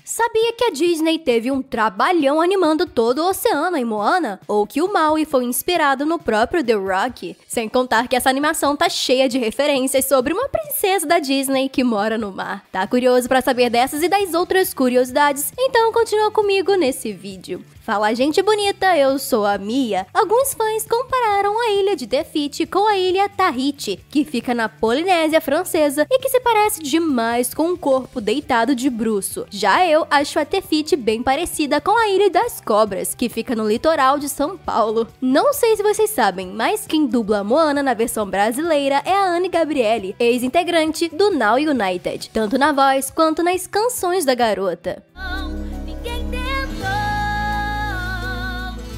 Sabia que a Disney teve um trabalhão animando todo o oceano em Moana? Ou que o Maui foi inspirado no próprio The Rock? Sem contar que essa animação tá cheia de referências sobre uma princesa da Disney que mora no mar. Tá curioso pra saber dessas e das outras curiosidades? Então continua comigo nesse vídeo. Fala, gente bonita, eu sou a Mia. Alguns fãs compararam a ilha de Te Fiti com a ilha Tahiti, que fica na Polinésia Francesa e que se parece demais com um corpo deitado de bruço. Já eu acho a Te Fiti bem parecida com a Ilha das Cobras, que fica no litoral de São Paulo. Não sei se vocês sabem, mas quem dubla a Moana na versão brasileira é a Anne Gabriele, ex-integrante do Now United, tanto na voz quanto nas canções da garota.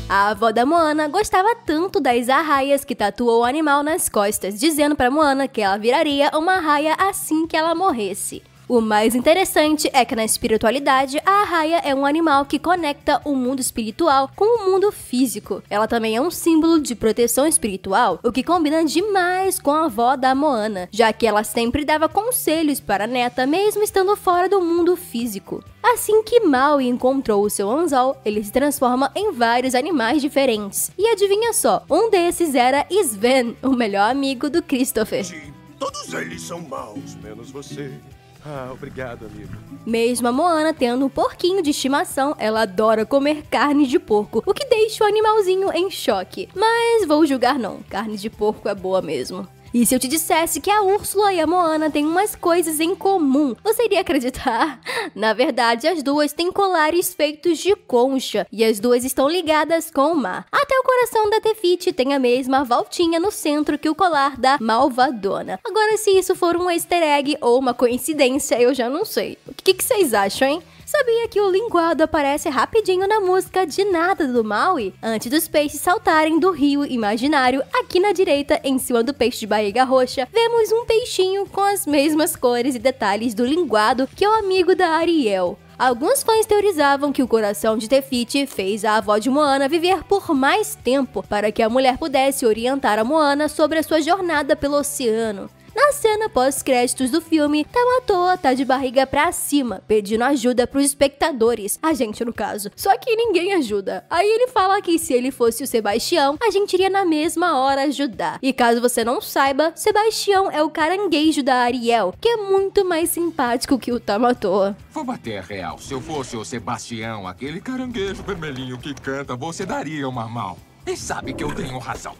A avó da Moana gostava tanto das arraias que tatuou o animal nas costas, dizendo pra Moana que ela viraria uma arraia assim que ela morresse. O mais interessante é que na espiritualidade, a arraia é um animal que conecta o mundo espiritual com o mundo físico. Ela também é um símbolo de proteção espiritual, o que combina demais com a avó da Moana, já que ela sempre dava conselhos para a neta mesmo estando fora do mundo físico. Assim que Maui encontrou o seu anzol, ele se transforma em vários animais diferentes. E adivinha só, um desses era Sven, o melhor amigo do Christopher. Sim, todos eles são maus, menos você. Ah, obrigado, amigo. Mesmo a Moana tendo um porquinho de estimação, ela adora comer carne de porco, o que deixa o animalzinho em choque. Mas vou julgar não, carne de porco é boa mesmo. E se eu te dissesse que a Úrsula e a Moana têm umas coisas em comum, você iria acreditar? Na verdade, as duas têm colares feitos de concha, e as duas estão ligadas com o mar. Até o coração da Te Fiti tem a mesma voltinha no centro que o colar da Malvadona. Agora, se isso for um easter egg ou uma coincidência, eu já não sei. O que vocês acham, hein? Sabia que o linguado aparece rapidinho na música De Nada do Maui? Antes dos peixes saltarem do rio imaginário, aqui na direita, em cima do peixe de barriga roxa, vemos um peixinho com as mesmas cores e detalhes do linguado que é o amigo da Ariel. Alguns fãs teorizavam que o coração de Te Fiti fez a avó de Moana viver por mais tempo para que a mulher pudesse orientar a Moana sobre a sua jornada pelo oceano. Na cena pós-créditos do filme, Tamatoa tá de barriga pra cima, pedindo ajuda pros espectadores, a gente no caso. Só que ninguém ajuda. Aí ele fala que se ele fosse o Sebastião, a gente iria na mesma hora ajudar. E caso você não saiba, Sebastião é o caranguejo da Ariel, que é muito mais simpático que o Tamatoa. Vou bater real. Se eu fosse o Sebastião, aquele caranguejo vermelhinho que canta, você daria uma mão. E sabe que eu tenho razão.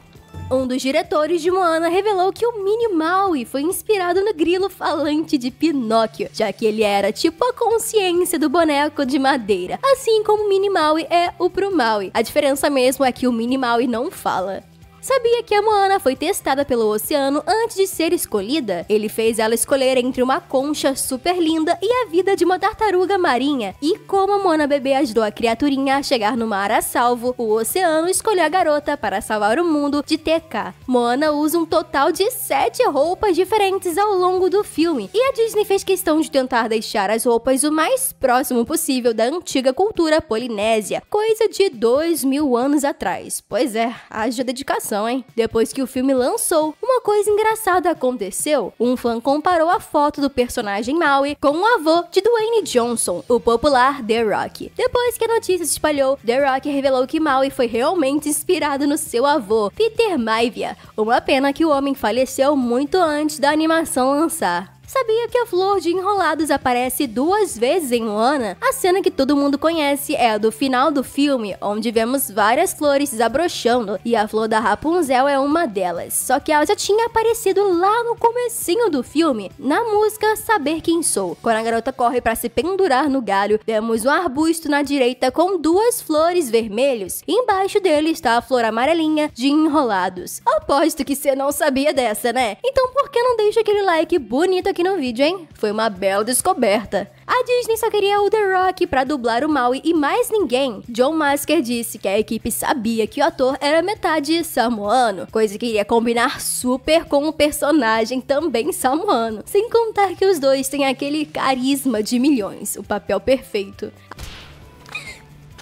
Um dos diretores de Moana revelou que o Mini Maui foi inspirado no grilo falante de Pinóquio, já que ele era tipo a consciência do boneco de madeira, assim como o Mini Maui é o pro Maui. A diferença mesmo é que o Mini Maui não fala. Sabia que a Moana foi testada pelo oceano antes de ser escolhida? Ele fez ela escolher entre uma concha super linda e a vida de uma tartaruga marinha. E como a Moana bebê ajudou a criaturinha a chegar no mar a salvo, o oceano escolheu a garota para salvar o mundo de TK. Moana usa um total de 7 roupas diferentes ao longo do filme. E a Disney fez questão de tentar deixar as roupas o mais próximo possível da antiga cultura polinésia, coisa de 2000 anos atrás. Pois é, haja dedicação. Depois que o filme lançou, uma coisa engraçada aconteceu. Um fã comparou a foto do personagem Maui com o avô de Dwayne Johnson, o popular The Rock. Depois que a notícia se espalhou, The Rock revelou que Maui foi realmente inspirado no seu avô, Peter Maivia. Uma pena que o homem faleceu muito antes da animação lançar. Sabia que a flor de enrolados aparece 2 vezes em Moana? A cena que todo mundo conhece é a do final do filme, onde vemos várias flores desabrochando, e a flor da Rapunzel é uma delas. Só que ela já tinha aparecido lá no comecinho do filme, na música Saber Quem Sou. Quando a garota corre para se pendurar no galho, vemos um arbusto na direita com 2 flores vermelhas, e embaixo dele está a flor amarelinha de enrolados. Aposto que você não sabia dessa, né? Então por que não deixa aquele like bonito aqui no vídeo, hein? Foi uma bela descoberta. A Disney só queria o The Rock pra dublar o Maui e mais ninguém. John Masker disse que a equipe sabia que o ator era metade samoano, coisa que iria combinar super com o personagem também samoano. Sem contar que os dois têm aquele carisma de milhões, o papel perfeito.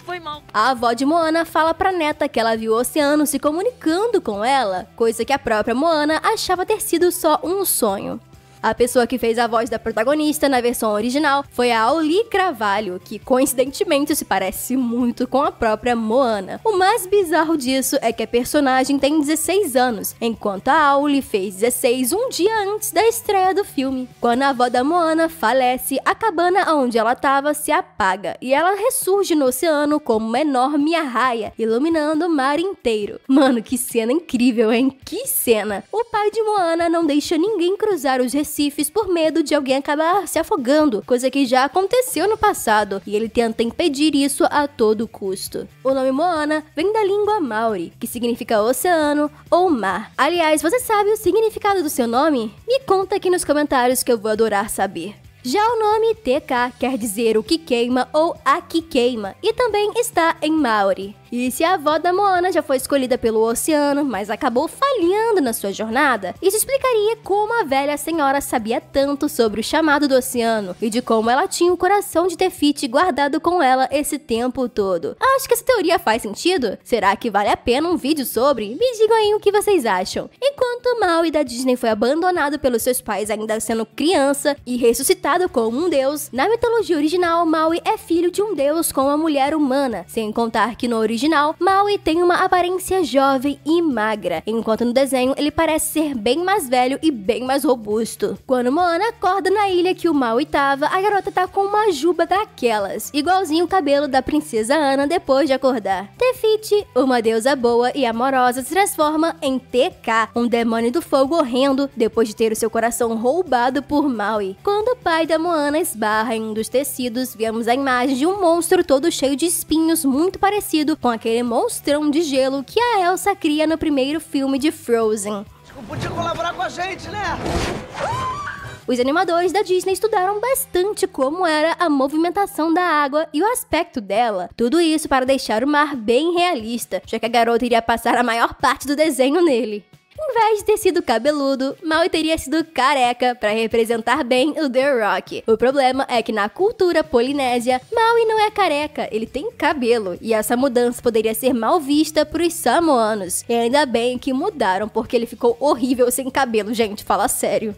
Foi mal. A avó de Moana fala pra neta que ela viu o oceano se comunicando com ela, coisa que a própria Moana achava ter sido só um sonho. A pessoa que fez a voz da protagonista na versão original foi a Auli Cravalho, que coincidentemente se parece muito com a própria Moana. O mais bizarro disso é que a personagem tem 16 anos, enquanto a Auli fez 16 um dia antes da estreia do filme. Quando a avó da Moana falece, a cabana onde ela estava se apaga e ela ressurge no oceano como uma enorme arraia, iluminando o mar inteiro. Mano, que cena incrível, hein? Que cena! O pai de Moana não deixa ninguém cruzar os recifes por medo de alguém acabar se afogando, coisa que já aconteceu no passado, e ele tenta impedir isso a todo custo. O nome Moana vem da língua Maori, que significa oceano ou mar. Aliás, você sabe o significado do seu nome? Me conta aqui nos comentários que eu vou adorar saber. Já o nome TK quer dizer o que queima ou a que queima, e também está em Maori. E se a avó da Moana já foi escolhida pelo oceano, mas acabou falhando na sua jornada, isso explicaria como a velha senhora sabia tanto sobre o chamado do oceano e de como ela tinha o coração de Tefiti guardado com ela esse tempo todo. Acho que essa teoria faz sentido? Será que vale a pena um vídeo sobre? Me digam aí o que vocês acham. Enquanto Maui da Disney foi abandonado pelos seus pais ainda sendo criança e ressuscitado como um deus, na mitologia original, Maui é filho de um deus com uma mulher humana, sem contar que no original, Maui tem uma aparência jovem e magra, enquanto no desenho ele parece ser bem mais velho e bem mais robusto. Quando Moana acorda na ilha que o Maui tava, a garota tá com uma juba daquelas, igualzinho o cabelo da princesa Ana depois de acordar. Tefiti, uma deusa boa e amorosa, se transforma em TK, um demônio do fogo horrendo, depois de ter o seu coração roubado por Maui. Quando o pai da Moana esbarra em um dos tecidos, vemos a imagem de um monstro todo cheio de espinhos, muito parecido com aquele monstrão de gelo que a Elsa cria no primeiro filme de Frozen. Podia colaborar com a gente, né? Os animadores da Disney estudaram bastante como era a movimentação da água e o aspecto dela. Tudo isso para deixar o mar bem realista, já que a garota iria passar a maior parte do desenho nele. Em vez de ter sido cabeludo, Maui teria sido careca para representar bem o The Rock. O problema é que na cultura polinésia, Maui não é careca, ele tem cabelo, e essa mudança poderia ser mal vista por os samoanos. E ainda bem que mudaram, porque ele ficou horrível sem cabelo, gente, fala sério.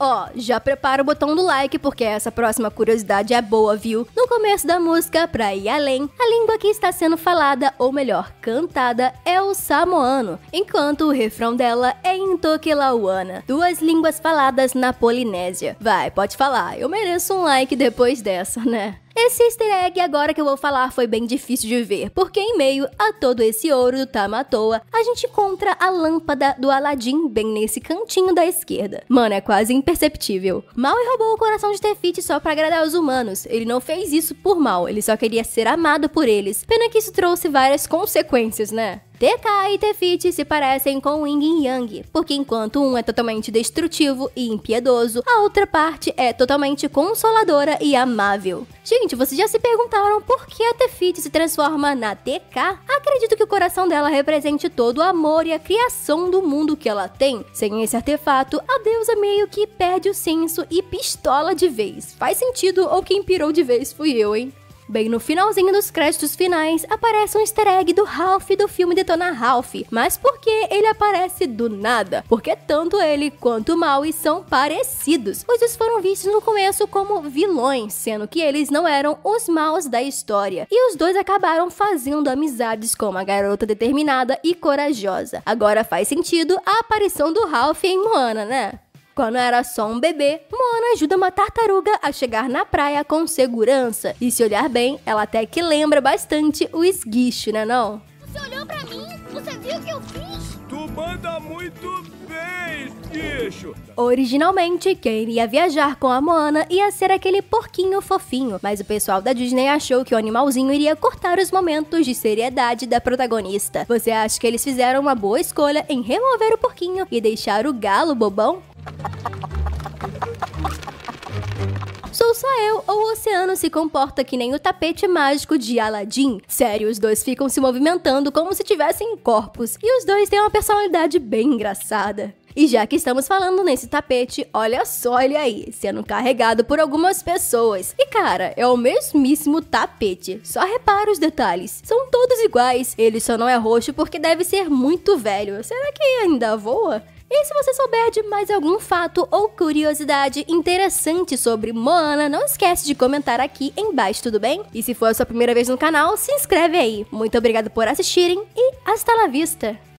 Ó, já prepara o botão do like porque essa próxima curiosidade é boa, viu? No começo da música, pra ir além, a língua que está sendo falada, ou melhor, cantada, é o samoano, enquanto o refrão dela é em Tokelauana, duas línguas faladas na Polinésia. Vai, pode falar, eu mereço um like depois dessa, né? Esse easter egg agora que eu vou falar foi bem difícil de ver, porque em meio a todo esse ouro do Tamatoa, a gente encontra a lâmpada do Aladdin bem nesse cantinho da esquerda. Mano, é quase imperceptível. Maui roubou o coração de Tefiti só pra agradar os humanos. Ele não fez isso por mal, ele só queria ser amado por eles. Pena que isso trouxe várias consequências, né? TK e Tefiti se parecem com Yin e Yang, porque enquanto um é totalmente destrutivo e impiedoso, a outra parte é totalmente consoladora e amável. Gente, vocês já se perguntaram por que a Tefiti se transforma na TK? Acredito que o coração dela represente todo o amor e a criação do mundo que ela tem. Sem esse artefato, a deusa meio que perde o senso e pistola de vez. Faz sentido, ou quem pirou de vez fui eu, hein? Bem no finalzinho dos créditos finais, aparece um easter egg do Ralph do filme Detona Ralph. Mas por que ele aparece do nada? Porque tanto ele quanto o Maui são parecidos. Os dois foram vistos no começo como vilões, sendo que eles não eram os maus da história. E os dois acabaram fazendo amizades com uma garota determinada e corajosa. Agora faz sentido a aparição do Ralph em Moana, né? Quando era só um bebê, Moana ajuda uma tartaruga a chegar na praia com segurança. E se olhar bem, ela até que lembra bastante o esguicho, né não? Você olhou pra mim? Você viu o que eu fiz? Tu manda muito bem, bicho. Originalmente, quem iria viajar com a Moana ia ser aquele porquinho fofinho, mas o pessoal da Disney achou que o animalzinho iria cortar os momentos de seriedade da protagonista. Você acha que eles fizeram uma boa escolha em remover o porquinho e deixar o galo bobão? Sou só eu ou o oceano se comporta que nem o tapete mágico de Aladdin? Sério, os dois ficam se movimentando como se tivessem corpos, e os dois têm uma personalidade bem engraçada. E já que estamos falando nesse tapete, olha só ele aí, sendo carregado por algumas pessoas. E cara, é o mesmíssimo tapete, só repara os detalhes. São todos iguais, ele só não é roxo porque deve ser muito velho. Será que ainda voa? E se você souber de mais algum fato ou curiosidade interessante sobre Moana, não esquece de comentar aqui embaixo, tudo bem? E se for a sua primeira vez no canal, se inscreve aí. Muito obrigada por assistirem e hasta la vista!